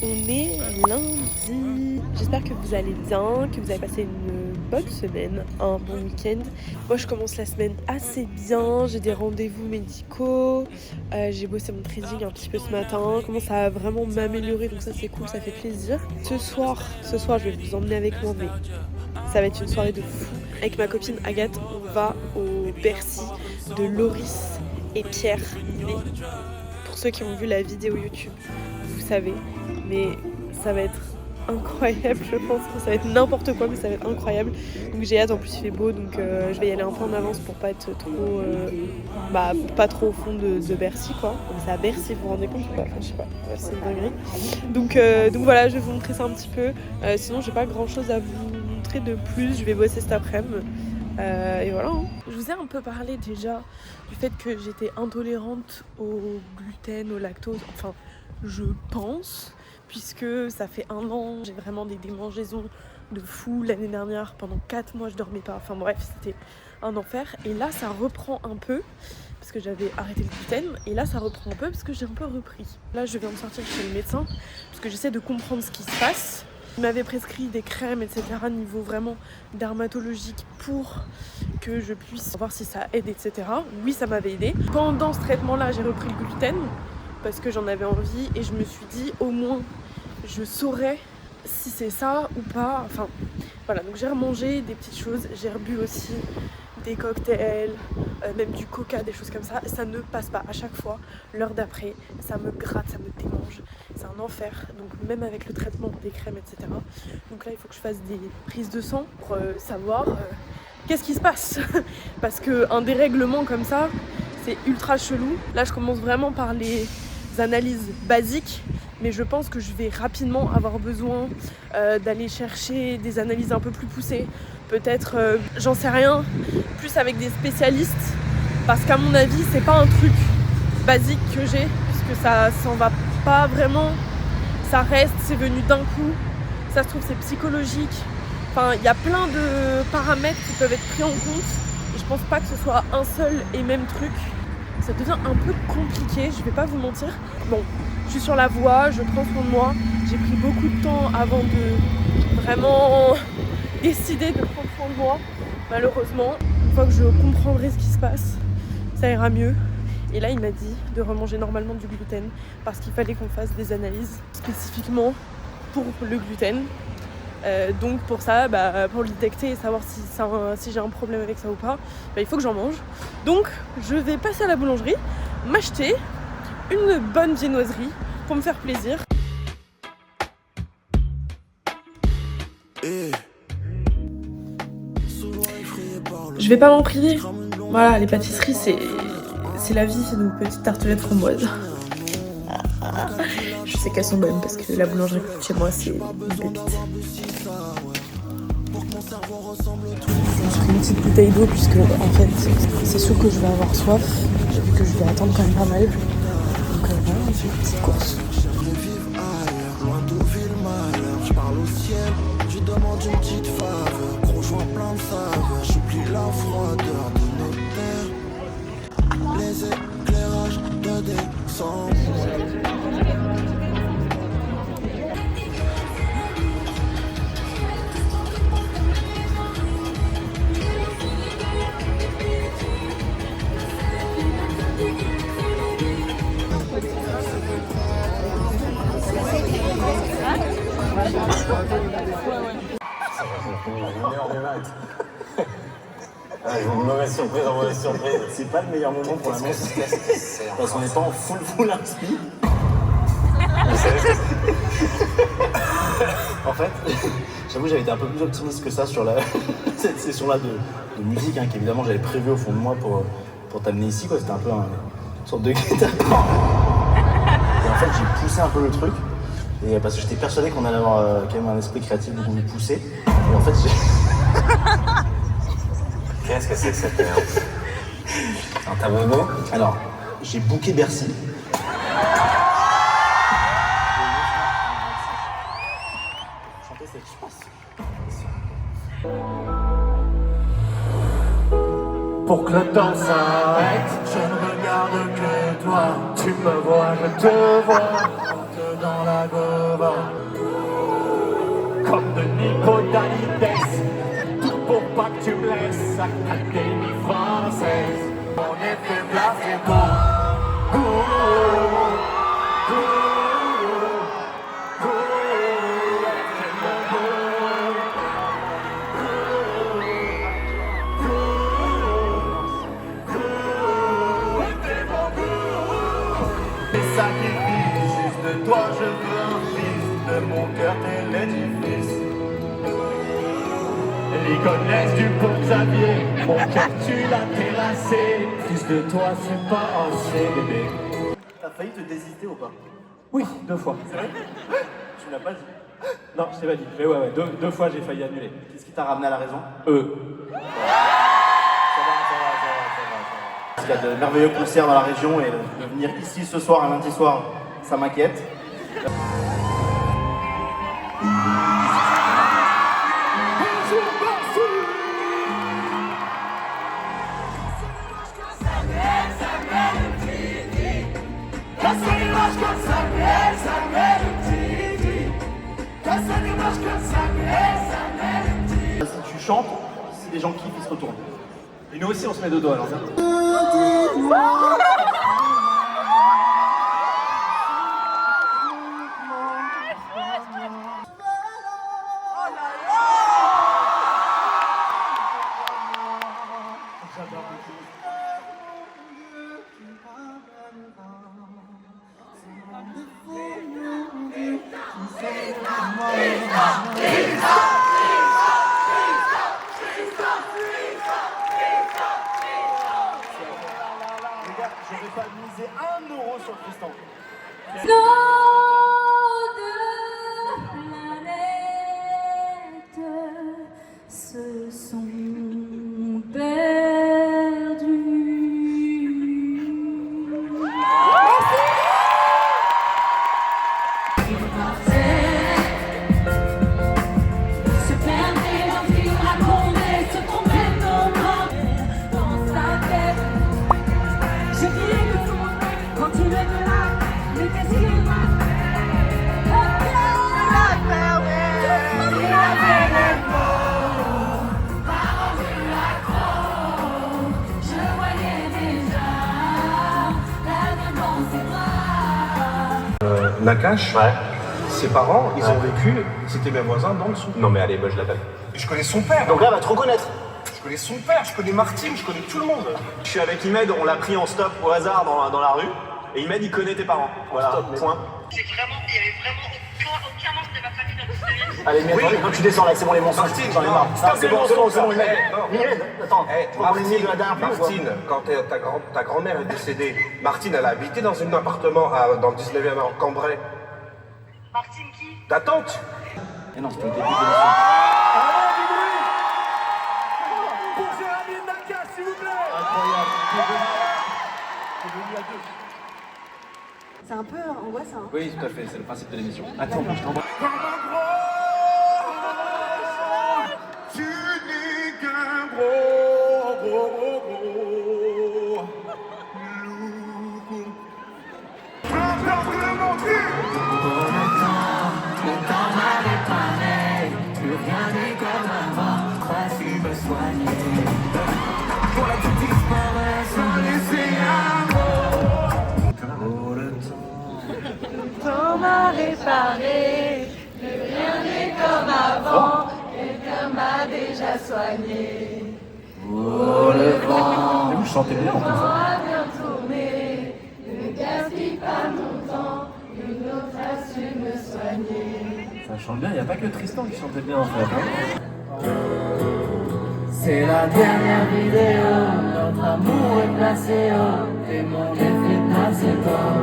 On est lundi. J'espère que vous allez bien, que vous avez passé une bonne semaine, un bon week-end. Moi, je commence la semaine assez bien. J'ai des rendez-vous médicaux. J'ai bossé mon trading un petit peu ce matin. Je commence à vraiment m'améliorer, donc ça c'est cool, ça fait plaisir. Ce soir, je vais vous emmener avec moi, mais ça va être une soirée de fou. Avec ma copine Agathe, on va au Bercy de Loris et Pierre Ninet. Pour ceux qui ont vu la vidéo YouTube, vous savez, mais ça va être incroyable, je pense que ça va être n'importe quoi, mais ça va être incroyable. Donc j'ai hâte, en plus il fait beau, donc je vais y aller un peu en avance pour pas être trop, pas trop au fond de Bercy, quoi. Donc c'est à Bercy, vous vous rendez compte ou pas? Enfin, je sais pas, ouais, c'est une dinguerie. Donc voilà, je vais vous montrer ça un petit peu. Sinon j'ai pas grand chose à vous montrer de plus, je vais bosser cet après-midi. Et voilà. Je vous ai un peu parlé déjà du fait que j'étais intolérante au gluten, au lactose, enfin je pense, puisque ça fait 1 an, j'ai vraiment des démangeaisons de fou. L'année dernière, pendant 4 mois je dormais pas, enfin bref, c'était un enfer. Et là ça reprend un peu, parce que j'avais arrêté le gluten, et là ça reprend un peu parce que j'ai un peu repris. Là je viens de sortir chez le médecin, parce que j'essaie de comprendre ce qui se passe. Il m'avait prescrit des crèmes, etc. niveau vraiment dermatologique pour que je puisse voir si ça aide, etc. Oui, ça m'avait aidé. Pendant ce traitement-là, j'ai repris le gluten parce que j'en avais envie et je me suis dit au moins je saurais si c'est ça ou pas. Enfin voilà, donc j'ai remangé des petites choses, j'ai rebu aussi des cocktails, même du coca, des choses comme ça. Ça ne passe pas à chaque fois. L'heure d'après, ça me gratte, ça me démange. C'est un enfer, donc même avec le traitement des crèmes, etc. Donc là, il faut que je fasse des prises de sang pour savoir qu'est-ce qui se passe. Parce qu'un dérèglement comme ça, c'est ultra chelou. Là, je commence vraiment par les analyses basiques, mais je pense que je vais rapidement avoir besoin d'aller chercher des analyses un peu plus poussées. Peut-être, j'en sais rien, plus avec des spécialistes, parce qu'à mon avis, c'est pas un truc basique que j'ai, puisque ça s'en va pas vraiment, ça reste, c'est venu d'un coup, ça se trouve c'est psychologique. Enfin, il y a plein de paramètres qui peuvent être pris en compte, et je pense pas que ce soit un seul et même truc. Ça devient un peu compliqué, je vais pas vous mentir. Bon, je suis sur la voie, je prends soin de moi. J'ai pris beaucoup de temps avant de vraiment décider de prendre soin de moi. Malheureusement, une fois que je comprendrai ce qui se passe, ça ira mieux. Et là, il m'a dit de remanger normalement du gluten parce qu'il fallait qu'on fasse des analyses spécifiquement pour le gluten. Donc pour ça, pour le détecter et savoir si j'ai un problème avec ça ou pas, il faut que j'en mange. Donc je vais passer à la boulangerie, m'acheter une bonne viennoiserie pour me faire plaisir. Je vais pas m'en priver. Voilà, les pâtisseries, c'est la vie, c'est nos petites tartelettes framboises. Je sais qu'elles sont bonnes parce que la boulangerie chez moi, c'est une pépite. J'ai pris une petite bouteille d'eau puisque en fait c'est sûr que je vais avoir soif. J'ai vu que je vais attendre quand même pas mal. Donc voilà, on fait une petite course. Je parle au ciel, je demande une petite faveur. Gros joint plein de saveur, j'oublie la froideur de nos terres. Les éclairages de décembre. Une mauvaise surprise en mauvaise surprise. C'est pas le meilleur moment pour la messe. Parce qu'on n'est pas en full inspi. En fait, j'avoue j'avais été un peu plus optimiste que ça sur cette session-là de musique, qui évidemment j'avais prévu au fond de moi pour t'amener ici, quoi. C'était un peu une sorte de guet-apens. Et en fait j'ai poussé un peu le truc. Et parce que j'étais persuadé qu'on allait avoir quand même un esprit créatif beaucoup plus poussé. Et en fait j'ai... Qu'est-ce que c'est que cette merde? Un tableau? Alors, j'ai booké Bercy. Chanter cette chanson. Pour que le temps s'arrête, je ne regarde que toi. Tu me vois, je te vois. dans la gova. Comme de Nicodalides, tout pour pas que tu me laisses. Académie française, on est fait placebo. Sacrifice, juste de toi je veux un fils, de mon cœur t'es l'édifice. L'iconesse du pauvre Xavier, mon cœur tu l'as terrassé, fils de toi c'est pas assez bébé. T'as failli te désister ou pas? Oui, 2 fois. C'est vrai? Tu me l'as pas dit? Non, je t'ai pas dit. Mais ouais, deux fois j'ai failli annuler. Qu'est-ce qui t'a ramené à la raison? Eux. Ça va. Il y a de merveilleux concerts dans la région et de venir ici ce soir, un lundi soir, ça m'inquiète. Si tu chantes, si les gens kiffent, ils se retournent. Et nous aussi, on se met deux doigts alors. J'aurais pas misé 1 euro sur Tristan. Nos deux planètes se sont se perdre dans le film raconté, se tromper nos mains dans sa tête. Je dirais que tout quand tu es de là, mais qu'est-ce qu'il m'a fait? Il a fait des mots, pas rendu l'accro. Je voyais déjà l'avenir dans ses bras. Nakash, Ouais. ses parents, ils ont vécu, c'était mes voisins dans le sous. Non mais allez, moi je l'appelle. Je connais son père. Donc là, elle va te reconnaître. Je connais son père, je connais Martine, je connais tout le monde. Je suis avec Imed, on l'a pris en stop au hasard dans la rue. Et Imed, il connaît tes parents. Voilà, point. C'est vraiment, il y avait vraiment aucun membre de ma famille dans le série. Allez, mais oui. Tu descends là, c'est bon les mensonges. Martine, j'en ai marre. stop Ah, c'est les bon, mensonges, Imed. ça. Non. Imed, attends. On est né de la dernière fois. Martine, quand ta grand-mère est décédée, Martine, elle a habité dans un appartement dans le 19e à Cambrai. Martine qui? Ta tante. Et non, c'était le début de l'émission. Incroyable. C'est venu à 2. C'est un peu angoissant. Hein. Oui, tout à fait, c'est le principe de l'émission. Attends, je t'envoie. Tu n'es qu'un gros. Temps m'a réparé, plus rien n'est comme avant, quelqu'un m'a déjà soigné. Oh le vent, Je chantais bien en plus. a bien tourné, ne gaspille pas mon temps, une autre a su me soigner. Ça chante bien, il n'y a pas que Tristan qui chantait bien en fait. C'est la dernière vidéo, notre amour est placé haut, et mon effet placé bas.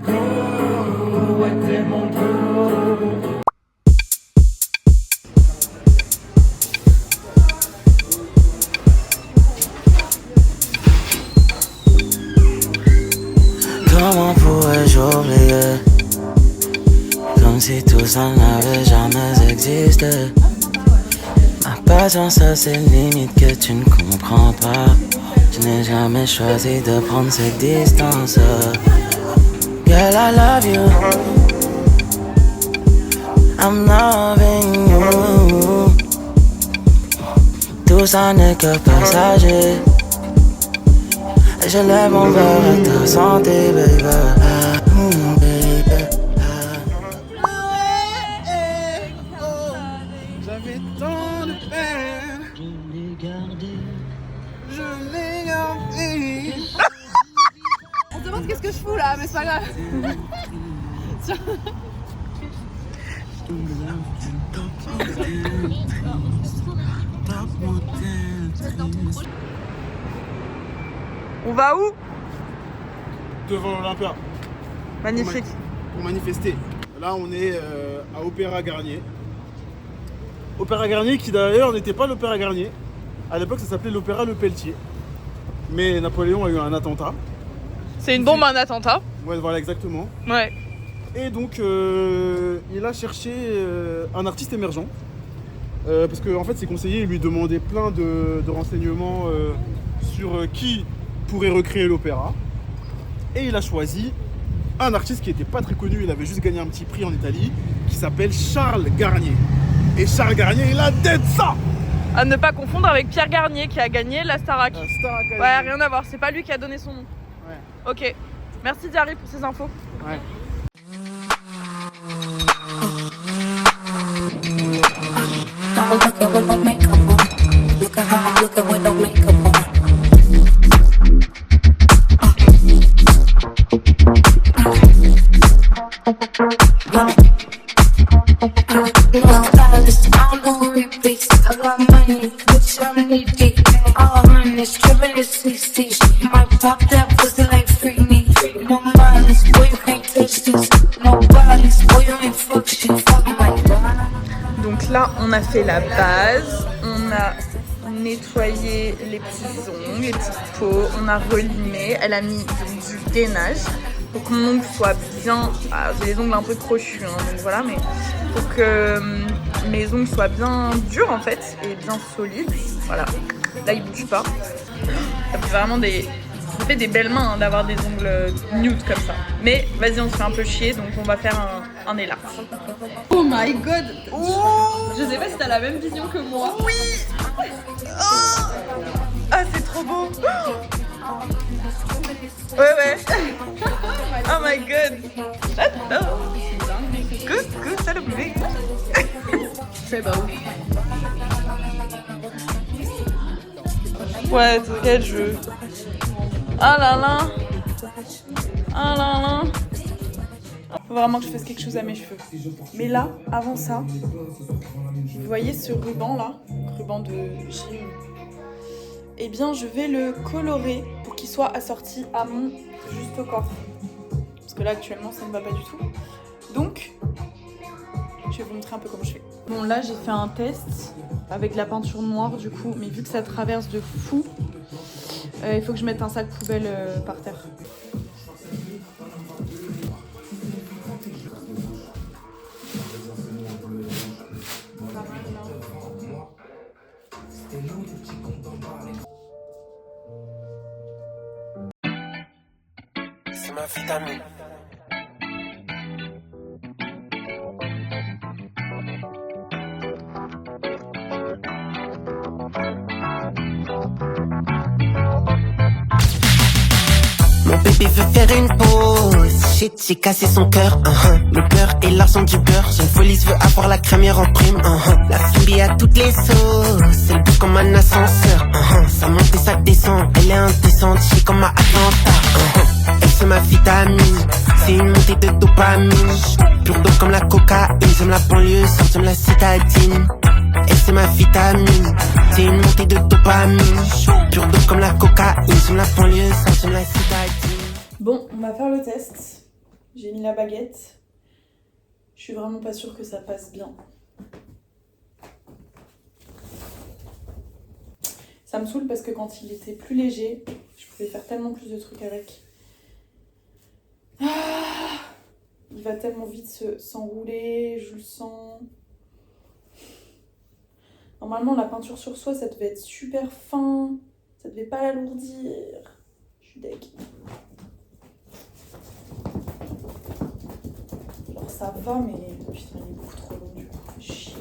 Où était mon tour? Comment pourrais-je oublier? Comme si tout ça n'avait jamais existé. Ma patience a ses limites que tu ne comprends pas. Je n'ai jamais choisi de prendre cette distance. Girl, I love you. I'm loving you. Tout ça n'est que passager. Et je lève mon verre à ta santé, baby. J'avais tant de peine. Je l'ai gardé. Je l'ai gardé. On se demande qu'est-ce que je fous là, mais c'est pas grave. On va où? Devant l'Olympia. Magnifique. Pour manifester. Là, on est à Opéra Garnier. Opéra Garnier qui d'ailleurs n'était pas l'Opéra Garnier. À l'époque, ça s'appelait l'Opéra Le Pelletier. Mais Napoléon a eu un attentat. C'est une bombe à un attentat. Ouais, voilà, exactement. Ouais. Et donc, il a cherché un artiste émergent. Parce que en fait, ses conseillers lui demandaient plein de renseignements sur qui pourrait recréer l'opéra. Et il a choisi un artiste qui n'était pas très connu, il avait juste gagné un petit prix en Italie, qui s'appelle Charles Garnier. Et Charles Garnier, il a dead ça. À ne pas confondre avec Pierre Garnier qui a gagné la Starac. Ouais, rien à voir, c'est pas lui qui a donné son nom. Ouais. Ok, merci Diary pour ces infos. Ouais. Donc là, on a fait la base, on a nettoyé les petits ongles, les petites peaux, on a relimé, elle a mis du gainage pour que mon ongle soit bien. Ah, j'ai les ongles un peu crochus, hein, donc voilà, mais pour que mes ongles soient bien durs en fait et bien solides. Voilà, là ils bougent pas. Ça fait vraiment ça fait des belles mains hein, d'avoir des ongles nude comme ça. Mais vas-y, on se fait un peu chier, donc on va faire un élarge. Oh my god. Oh, je sais pas si t'as la même vision que moi. Oui. Oh. Ah, c'est trop beau. Ouais. Oh my god. J'adore. Coucou, salut bébé. C'est beau. Ouais, t'inquiète, je veux. Ah là là. Ah là là. Faut vraiment que je fasse quelque chose à mes cheveux. Mais là, avant ça, vous voyez ce ruban là, ruban de Gym. Eh bien, je vais le colorer pour qu'il soit assorti à mon juste au corps. Parce que là, actuellement, ça ne va pas du tout. Donc, je vais vous montrer un peu comment je fais. Bon, là, j'ai fait un test avec de la peinture noire du coup, mais vu que ça traverse de fou, il faut que je mette un sac poubelle par terre. C'est ma vitamine. Mon bébé veut faire une pause. Shit, j'ai cassé son cœur. Le beurre et l'argent du beurre. Jeune police veut avoir la crémière en prime. La fille à toutes les sauces. Elle bouge comme un ascenseur. Ça monte et ça descend. Elle est indécente, j'ai comme à Atlanta. Elle c'est ma vitamine. C'est une montée de dopamine. Pure d'eau comme la cocaïne. J'aime la banlieue, j'aime la citadine. Elle c'est ma vitamine. C'est une montée de dopamine. Pure d'eau comme la cocaïne. J'aime la banlieue, j'aime la citadine. Bon, on va faire le test. J'ai mis la baguette. Je suis vraiment pas sûre que ça passe bien. Ça me saoule parce que quand il était plus léger, je pouvais faire tellement plus de trucs avec. Ah, il va tellement vite s'enrouler, je le sens. Normalement, la peinture sur soie, ça devait être super fin. Ça devait pas l'alourdir. Je suis deg. Genre ça va, mais putain, il est beaucoup trop long du coup. Chier.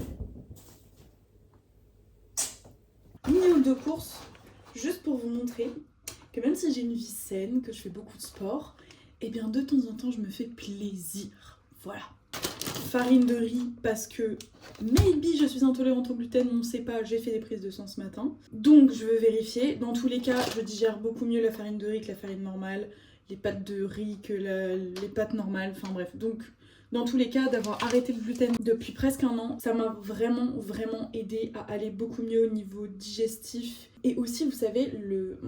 Minute de course, juste pour vous montrer que même si j'ai une vie saine, que je fais beaucoup de sport, et bien de temps en temps je me fais plaisir. Voilà. Farine de riz parce que maybe je suis intolérante au gluten, on ne sait pas, j'ai fait des prises de sang ce matin. Donc je veux vérifier. Dans tous les cas, je digère beaucoup mieux la farine de riz que la farine normale, les pâtes de riz que les pâtes normales, enfin bref. Donc dans tous les cas, d'avoir arrêté le gluten depuis presque un an, ça m'a vraiment aidé à aller beaucoup mieux au niveau digestif. Et aussi, vous savez, le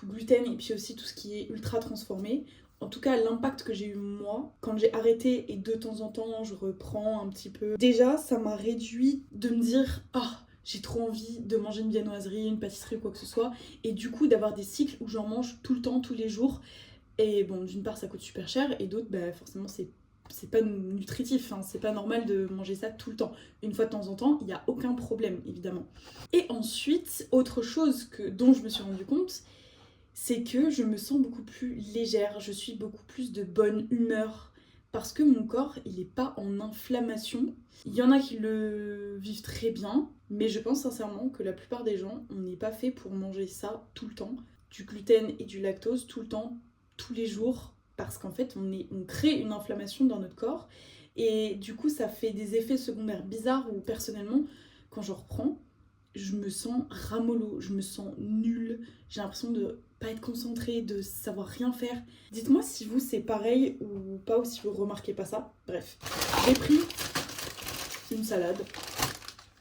gluten et puis aussi tout ce qui est ultra transformé. En tout cas, l'impact que j'ai eu moi, quand j'ai arrêté et de temps en temps je reprends un petit peu. Déjà, ça m'a réduit de me dire « Ah, j'ai trop envie de manger une viennoiserie, une pâtisserie ou quoi que ce soit. » Et du coup, d'avoir des cycles où j'en mange tout le temps, tous les jours. Et bon, d'une part, ça coûte super cher et d'autre, bah, forcément, c'est pas nutritif, hein, c'est pas normal de manger ça tout le temps. Une fois de temps en temps, il n'y a aucun problème, évidemment. Et ensuite, autre chose dont je me suis rendu compte, c'est que je me sens beaucoup plus légère, je suis beaucoup plus de bonne humeur parce que mon corps, il n'est pas en inflammation. Il y en a qui le vivent très bien, mais je pense sincèrement que la plupart des gens, on n'est pas fait pour manger ça tout le temps. Du gluten et du lactose tout le temps, tous les jours, parce qu'en fait, on crée une inflammation dans notre corps et du coup, ça fait des effets secondaires bizarres où personnellement, quand je reprends, je me sens ramollo, je me sens nulle, j'ai l'impression de pas être concentrée, de savoir rien faire. Dites-moi si vous c'est pareil ou pas, ou si vous remarquez pas ça. Bref, j'ai pris une salade,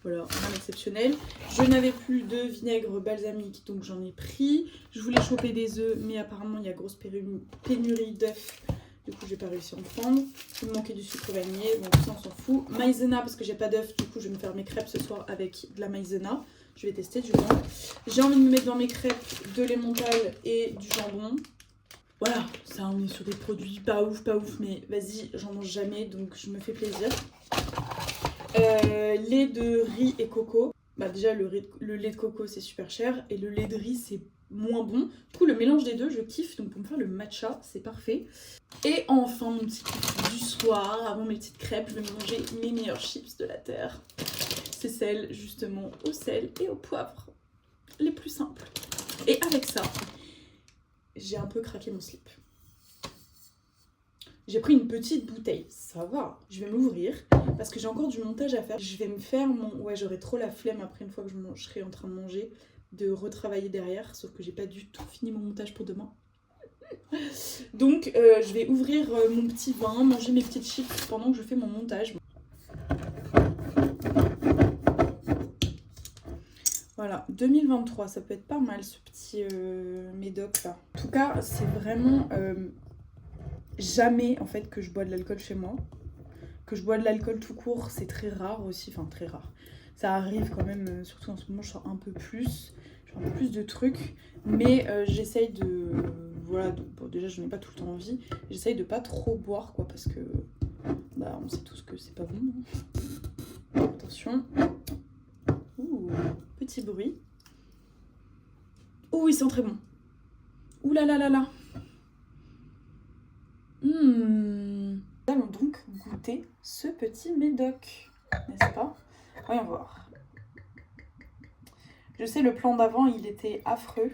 voilà, rien d'exceptionnel. Je n'avais plus de vinaigre balsamique, donc j'en ai pris. Je voulais choper des œufs, mais apparemment il y a grosse pénurie d'œufs. Du coup, j'ai pas réussi à en prendre. Il me manquait du sucre vanillé, donc ça on s'en fout. Maïzena, parce que j'ai pas d'œufs, du coup je vais me faire mes crêpes ce soir avec de la maïzena. Je vais tester du moins. J'ai envie de me mettre dans mes crêpes de l'emmental et du jambon. Voilà, ça on est sur des produits pas ouf, mais vas-y, j'en mange jamais, donc je me fais plaisir. Lait de riz et coco. Bah déjà le lait de coco c'est super cher et le lait de riz c'est moins bon. Du coup le mélange des deux je kiffe, donc pour me faire le matcha c'est parfait. Et enfin mon petit kiff du soir, avant mes petites crêpes, je vais manger mes meilleurs chips de la terre. C'est celles justement au sel et au poivre, les plus simples. Et avec ça, j'ai un peu craqué mon slip. J'ai pris une petite bouteille, ça va. Je vais m'ouvrir parce que j'ai encore du montage à faire. Je vais me faire mon... Ouais, j'aurai trop la flemme après une fois que je serai en train de manger, de retravailler derrière, sauf que j'ai pas du tout fini mon montage pour demain. Donc je vais ouvrir mon petit vin, manger mes petites chips pendant que je fais mon montage. Voilà, 2023, ça peut être pas mal ce petit médoc là. En tout cas, c'est vraiment jamais en fait que je bois de l'alcool chez moi. Que je bois de l'alcool tout court, c'est très rare aussi, enfin très rare. Ça arrive quand même, surtout en ce moment, je sors un peu plus de trucs. Mais j'essaye de... Voilà, bon, déjà je n'ai pas tout le temps envie. J'essaye de pas trop boire quoi, parce que bah, on sait tous que c'est pas bon. Hein. Attention. Ouh, petit bruit. Oh, ils sont très bons. Ouh là là là là. Nous allons donc goûter ce petit médoc, n'est-ce pas? Voyons voir. Je sais, le plan d'avant, il était affreux.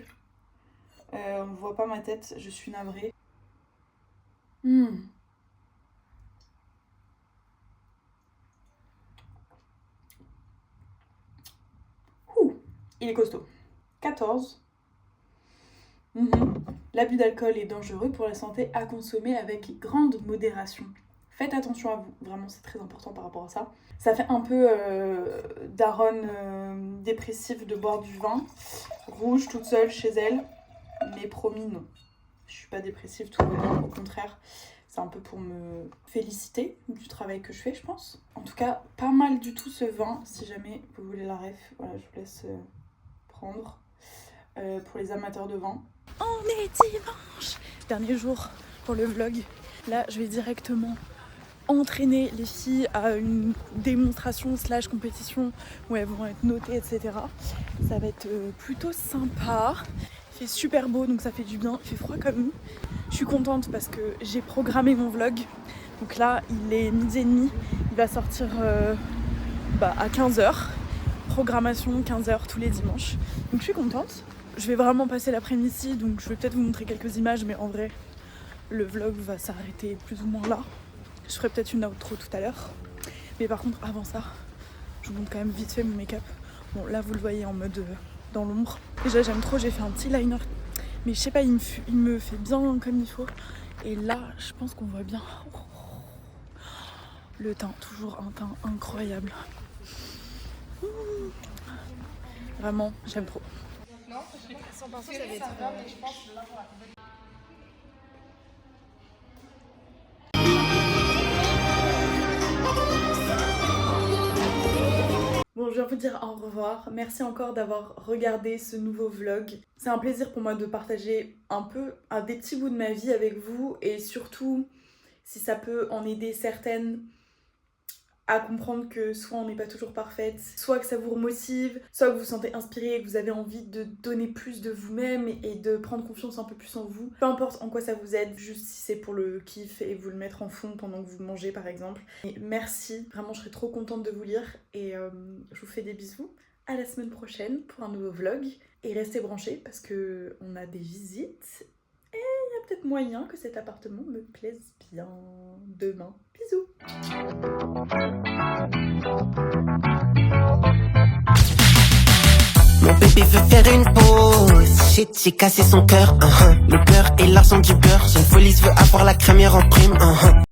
On ne voit pas ma tête, je suis navrée. Il est costaud. 14. L'abus d'alcool est dangereux pour la santé, à consommer avec grande modération. Faites attention à vous, vraiment c'est très important par rapport à ça. Ça fait un peu daronne dépressive de boire du vin rouge toute seule chez elle, mais promis non. Je suis pas dépressive tout le temps, au contraire. C'est un peu pour me féliciter du travail que je fais, je pense. En tout cas, pas mal du tout ce vin, si jamais vous voulez la ref. Voilà, je vous laisse prendre pour les amateurs de vin. On est dimanche, dernier jour pour le vlog. Là, je vais directement entraîner les filles à une démonstration / compétition où elles vont être notées, etc. Ça va être plutôt sympa. Il fait super beau, donc ça fait du bien. Il fait froid comme nous. Je suis contente parce que j'ai programmé mon vlog. Donc là, il est 12h30. Il va sortir à 15h. Programmation 15h tous les dimanches. Donc je suis contente. Je vais vraiment passer l'après-midi ici, donc je vais peut-être vous montrer quelques images, mais en vrai, le vlog va s'arrêter plus ou moins là. Je ferai peut-être une outro tout à l'heure. Mais par contre, avant ça, je vous montre quand même vite fait mon make-up. Bon, là, vous le voyez en mode dans l'ombre. Déjà, j'aime trop, j'ai fait un petit liner. Mais je sais pas, il me fait bien comme il faut. Et là, je pense qu'on voit bien. Le teint, toujours un teint incroyable. Vraiment, j'aime trop. Non, sans pinceau, ça va être... je pense là pour la compétition. Bon, je viens vous dire au revoir. Merci encore d'avoir regardé ce nouveau vlog. C'est un plaisir pour moi de partager un peu des petits bouts de ma vie avec vous et surtout si ça peut en aider certaines à comprendre que soit on n'est pas toujours parfaite, soit que ça vous remotive, soit que vous vous sentez inspiré et que vous avez envie de donner plus de vous-même et de prendre confiance un peu plus en vous. Peu importe en quoi ça vous aide, juste si c'est pour le kiff et vous le mettre en fond pendant que vous mangez par exemple. Et merci, vraiment je serais trop contente de vous lire et je vous fais des bisous. À la semaine prochaine pour un nouveau vlog et restez branchés parce que on a des visites et il y a peut-être moyen que cet appartement me plaise bien demain. Bisous. Mon bébé veut faire une pause. Shit, j'ai cassé son cœur. Le beurre et l'argent du beurre. Jeune police veut avoir la crémière en prime.